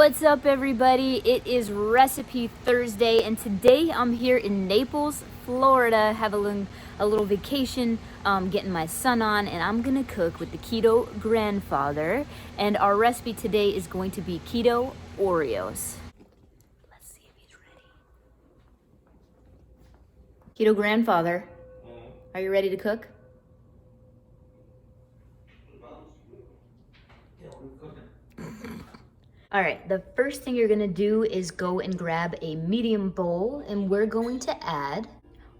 What's up, everybody? It is Recipe Thursday, and today I'm here in Naples, Florida. Have a little vacation, getting my son on, and I'm gonna cook with the Keto grandfather. And our recipe today is going to be Keto Oreos. Let's see if he's ready. Keto grandfather, are you ready to cook? All right, the first thing you're gonna do is go and grab a medium bowl, and we're going to add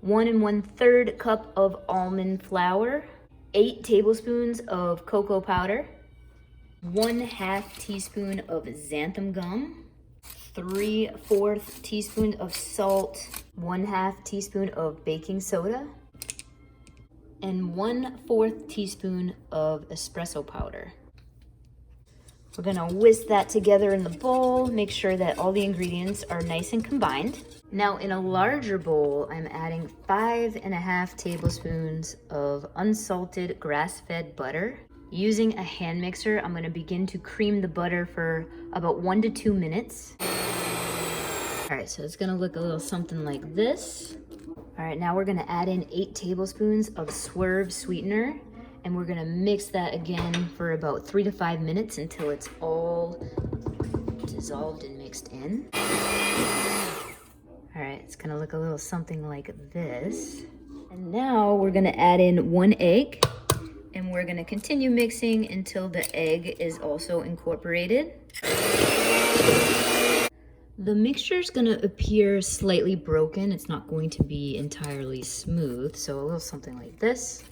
1 1/3 cup of almond flour, 8 tablespoons of cocoa powder, 1/2 teaspoon of xanthan gum, 3/4 teaspoon of salt, 1/2 teaspoon of baking soda, and 1/4 teaspoon of espresso powder. We're gonna whisk that together in the bowl, make sure that all the ingredients are nice and combined. Now in a larger bowl, I'm adding 5.5 tablespoons of unsalted grass-fed butter. Using a hand mixer, I'm gonna begin to cream the butter for about 1 to 2 minutes. All right, so it's gonna look a little something like this. All right, now we're gonna add in 8 tablespoons of Swerve sweetener, and we're gonna mix that again for about 3 to 5 minutes until it's all dissolved and mixed in. All right, it's gonna look a little something like this. And now we're gonna add in 1 egg, and we're gonna continue mixing until the egg is also incorporated. The mixture is gonna appear slightly broken. It's not going to be entirely smooth, so a little something like this.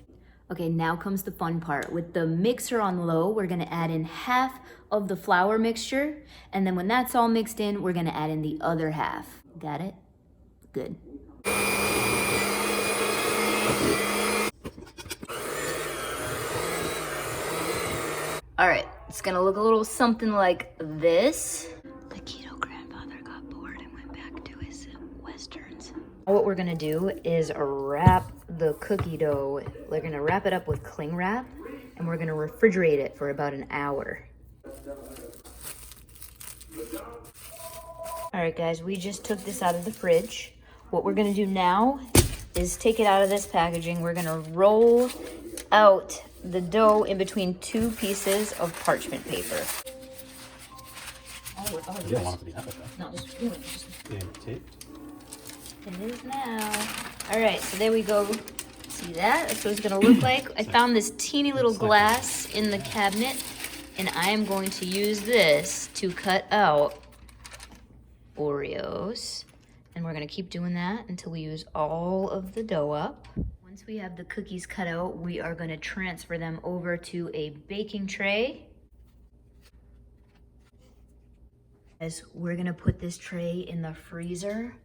Okay, now comes the fun part. With the mixer on low, we're gonna add in half of the flour mixture, and then when that's all mixed in, we're gonna add in the other half. Got it? Good. All right, it's gonna look a little something like this. The Keto grandfather got bored and went back to his Westerns. What we're gonna do is wrap the cookie dough. We're gonna wrap it up with cling wrap, and we're gonna refrigerate it for about an hour. All right, guys, we just took this out of the fridge. What we're gonna do now is take it out of this packaging. We're gonna roll out the dough in between 2 pieces of parchment paper. You don't want it to be that way, though. Not just doing it. Being taped. It is now. All right, so there we go. See that? That's what it's gonna look like. I found this teeny little glass in the cabinet, and I am going to use this to cut out Oreos. And we're gonna keep doing that until we use all of the dough up. Once we have the cookies cut out, we are gonna transfer them over to a baking tray. As we're gonna put this tray in the freezer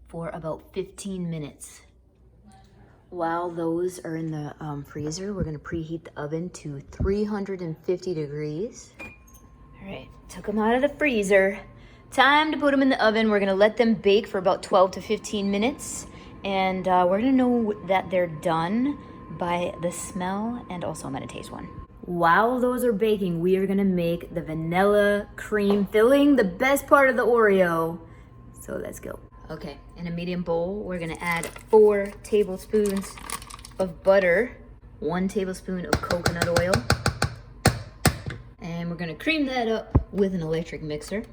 for about 15 minutes. While those are in the freezer, we're gonna preheat the oven to 350 degrees. All right, took them out of the freezer. Time to put them in the oven. We're gonna let them bake for about 12 to 15 minutes. And we're gonna know that they're done by the smell, and also I'm gonna taste one. While those are baking, we are gonna make the vanilla cream filling, the best part of the Oreo. So let's go. Okay, in a medium bowl, we're gonna add 4 tablespoons of butter, 1 tablespoon of coconut oil, and we're gonna cream that up with an electric mixer.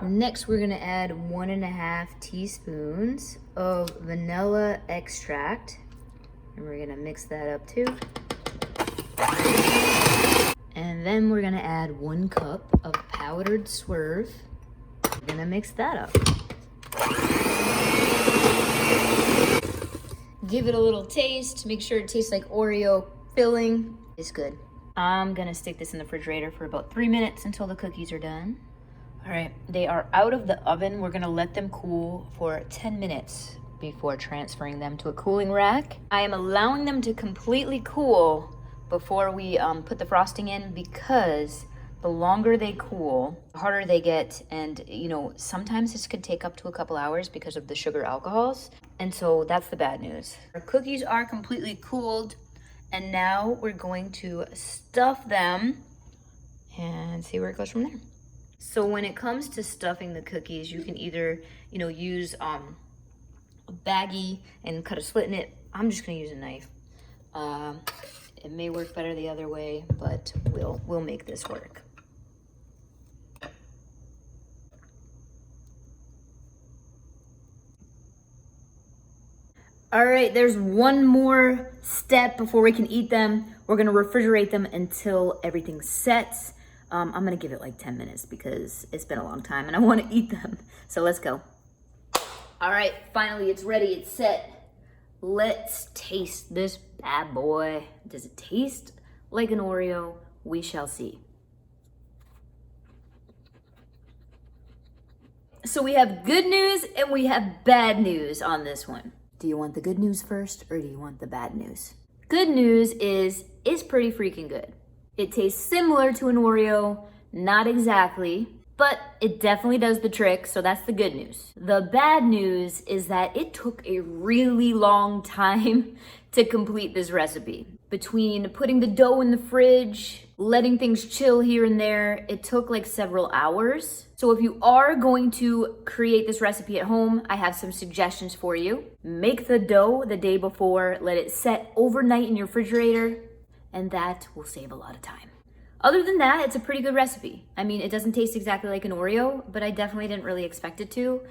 Next, we're gonna add 1.5 teaspoons of vanilla extract, and we're gonna mix that up too. And then we're gonna add 1 cup of powdered Swerve. We're gonna mix that up. Give it a little taste, make sure it tastes like Oreo filling. It's good. I'm gonna stick this in the refrigerator for about 3 minutes until the cookies are done. All right, they are out of the oven. We're gonna let them cool for 10 minutes before transferring them to a cooling rack. I am allowing them to completely cool before we put the frosting in, because the longer they cool, the harder they get. And you know, sometimes this could take up to a couple hours because of the sugar alcohols. And so that's the bad news. Our cookies are completely cooled, and now we're going to stuff them and see where it goes from there. So when it comes to stuffing the cookies, you can either, use a baggie and cut a slit in it. I'm just gonna use a knife. It may work better the other way, but we'll make this work. All right, there's one more step before we can eat them. We're gonna refrigerate them until everything sets. I'm gonna give it like 10 minutes because it's been a long time and I wanna eat them. So let's go. All right, finally it's ready, it's set. Let's taste this bad boy. Does it taste like an Oreo? We shall see. So we have good news and we have bad news on this one. Do you want the good news first or do you want the bad news? Good news is it's pretty freaking good. It tastes similar to an Oreo, not exactly, but it definitely does the trick, so that's the good news. The bad news is that it took a really long time to complete this recipe. Between putting the dough in the fridge, letting things chill here and there, it took like several hours. So if you are going to create this recipe at home, I have some suggestions for you. Make the dough the day before, let it set overnight in your refrigerator, and that will save a lot of time. Other than that, it's a pretty good recipe. I mean, it doesn't taste exactly like an Oreo, but I definitely didn't really expect it to.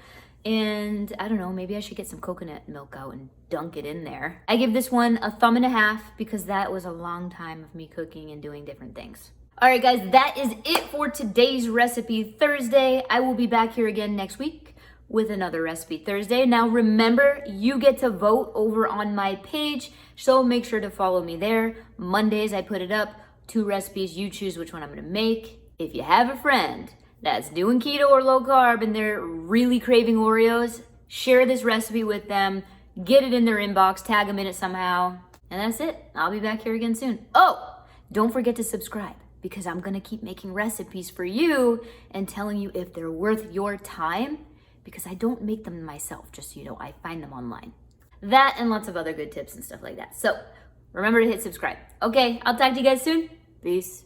And I don't know, maybe I should get some coconut milk out and dunk it in there. I give this one a 1.5 because that was a long time of me cooking and doing different things. All right, guys, that is it for today's Recipe Thursday. I will be back here again next week with another Recipe Thursday. Now, remember, you get to vote over on my page, so make sure to follow me there. Mondays, I put it up. 2 recipes, you choose which one I'm gonna make. If you have a friend that's doing keto or low carb and they're really craving Oreos, share this recipe with them, get it in their inbox, tag them in it somehow, and that's it. I'll be back here again soon. Oh, don't forget to subscribe because I'm gonna keep making recipes for you and telling you if they're worth your time because I don't make them myself, just so you know, I find them online. That and lots of other good tips and stuff like that. So remember to hit subscribe. Okay, I'll talk to you guys soon. Peace.